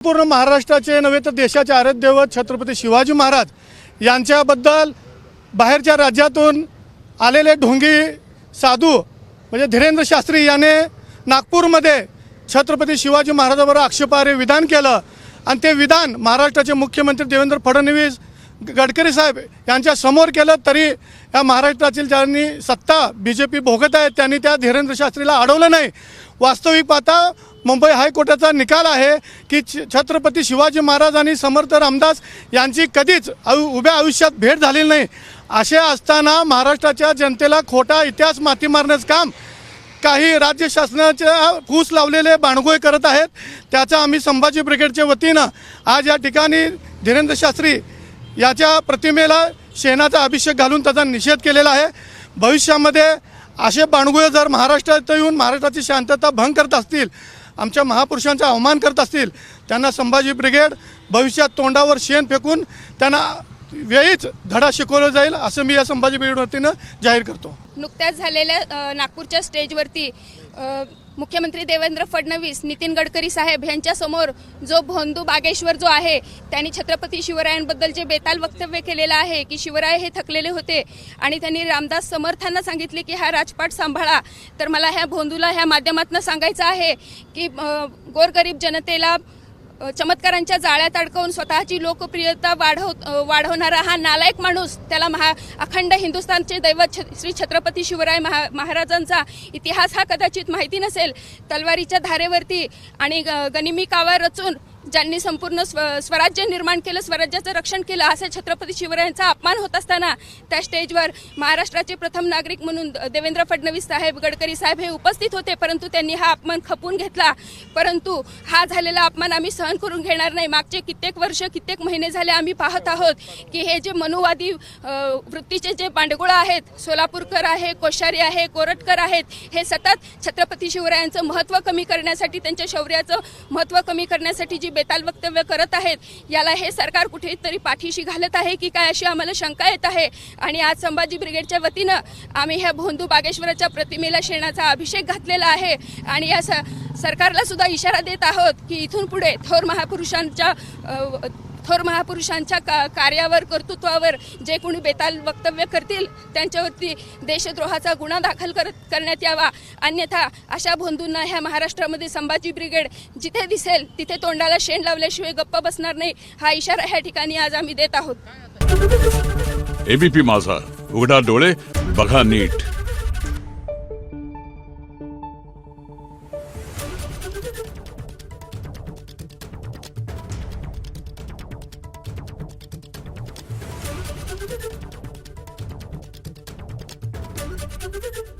पूर्ण महाराष्ट्राचे नव्हे तर देशाचे आराध्य दैवत छत्रपती शिवाजी महाराज यांच्याबद्दल बाहेरच्या राज्यातून आलेले ढोंगी साधू म्हणजे धीरेंद्र शास्त्री याने नागपूरमध्ये छत्रपती शिवाजी महाराजांवर आक्षेपार्ह विधान केलं आणि ते विधान महाराष्ट्राचे मुख्यमंत्री देवेंद्र फडणवीस गडकरी साहेब यांच्या समोर केलं तरी या महाराष्ट्रातील ज्यांनी सत्ता बीजेपी भोगत आहे त्यांनी त्या धीरेंद्र शास्त्रीला अडवलं नाही। वास्तविक पाहता मुंबई हायकोर्टाचा निकाल आहे की छत्रपती शिवाजी महाराज आणि समर्थ रामदास यांची कधीच उभ्या आयुष्यात भेट झालेली नाही। असे असताना महाराष्ट्राच्या जनतेला खोटा इतिहास माती मारण्याचं काम काही राज्य शासनाच्या फूस लावलेले बाणगोय करत आहेत। त्याचा आम्ही संभाजी ब्रिगेडच्या वतीनं आज या ठिकाणी धीरेंद्र शास्त्री याच्या प्रतिमेला शेणाचा अभिषेक घालून त्याचा निषेध केलेला आहे। भविष्यामध्ये असे बाणगोय जर महाराष्ट्रात येऊन महाराष्ट्राची शांतता भंग करत असतील, आमच्या महापुरुषांचा अवमान करत असतील, त्यांना संभाजी ब्रिगेड भविष्यात तोंडावर शेण फेकून त्यांना वेळीच धडा शिकवला जाईल असं मी या संभाजी ब्रिगेड वतीनं जाहीर करतो। नुकत्याच झालेल्या नागपूरच्या स्टेजवरती मुख्यमंत्री देवेंद्र फडणवीस नितीन गडकरी साहेब यांच्या समोर जो भोंदू बागेश्वर जो आहे त्यांनी छत्रपती शिवरायांबद्दल जे बेताल वक्तव्य केलेलं आहे की शिवराय हे थकलेले होते आणि त्यांनी रामदास समर्थांना सांगितले की हा राजपाट सांभाळा। तर मला ह्या भोंदूला ह्या माध्यमातून सांगायचं आहे की गोरगरीब जनतेला चमत्कारांच्या जाळ्यात अडकवून स्वतःची लोकप्रियता वाढवणारा हा नालायक माणूस, त्याला अखंड हिंदुस्थानचे दैवत श्री छत्रपती शिवराय महाराजांचा इतिहास हा कदाचित माहिती नसेल। तलवारीच्या धारेवरती आणि गनिमी कावा रचून ज्यांनी संपूर्ण स्वराज्य निर्माण केलं, स्वराज्याचं रक्षण केलं, असे छत्रपती शिवरायांचा अपमान होत असताना त्या स्टेजवर महाराष्ट्राचे प्रथम नागरिक म्हणून देवेंद्र फडणवीस साहेब गडकरी साहेब हे उपस्थित होते, परंतु त्यांनी हा अपमान खपवून घेतला। परंतु हा झालेला अपमान आम्ही सहन करून घेणार नाही। मागचे कित्येक वर्ष कित्येक महिने झाले आम्ही पाहत आहोत की हे जे मनुवादी वृत्तीचे जे बांडगुळ आहेत, सोलापूरकर आहे, कोश्यारी आहे, कोरटकर आहेत, हे सतत छत्रपती शिवरायांचं महत्त्व कमी करण्यासाठी, त्यांच्या शौर्याचं महत्त्व कमी करण्यासाठी जी बेताल वक्तव्य करत आहेत, याला हे सरकार कुठेतरी पाठीशी घालत आहे की काय अशी आम्हाला शंका येत आहे। आणि आज संभाजी ब्रिगेडच्या वतीनं आम्ही ह्या भोंदू बागेश्वराच्या प्रतिमेला शेणाचा अभिषेक घातलेला आहे आणि या सरकारला सुद्धा इशारा देत आहोत की इथून पुढे थोर महापुरुषांच्या कार्यावर, कर्तृत्वावर जे कोणी बेताल वक्तव्य करतील त्यांच्यावरती देशद्रोहाचा गुन्हा दाखल करण्यात यावा। अन्यथा अशा भोंदूंना ह्या महाराष्ट्रामध्ये संभाजी ब्रिगेड जिथे दिसेल तिथे तोंडाला शेण लावल्याशिवाय गप्प बसणार नाही, हा इशारा ह्या ठिकाणी आज आम्ही देत आहोत। एबीपी माझा, उघडा डोळे बघा नीट। Thank you.